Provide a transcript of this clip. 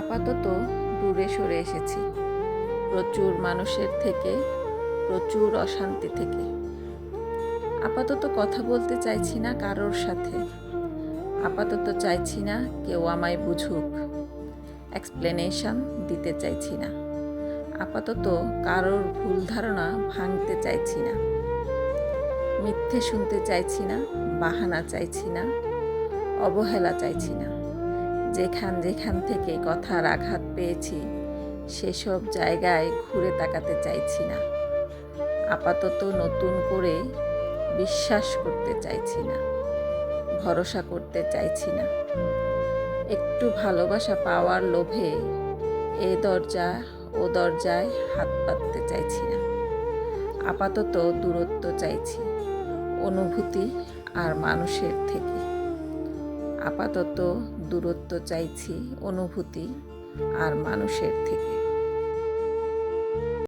আপাতত দূরে সরে এসেছি, প্রচুর মানুষের থেকে, প্রচুর অশান্তি থেকে। আপাতত কথা বলতে চাইছি না কারোর সাথে। আপাতত চাইছি না কেউ আমায় বুঝুক, এক্সপ্লেনেশন দিতে চাইছি না। আপাতত কারোর ভুল ধারণা ভাঙতে চাইছি না, মিথ্যে শুনতে চাইছি না, বাহানা চাইছি না, অবহেলা চাইছি না। যেখান থেকে কথার আঘাত পেয়েছি সেসব জায়গায় ঘুরে তাকাতে চাইছি না। আপাতত নতুন করে বিশ্বাস করতে চাইছি না, ভরসা করতে চাইছি না। একটু ভালোবাসা পাওয়ার লোভে এ দরজা ও দরজায় হাত পাততে চাইছি না। আপাতত দূরত্ব চাইছি অনুভূতি আর মানুষের থেকে। আপাতত দূরত্ব চাইছি অনুভূতি আর মানুষের থেকে।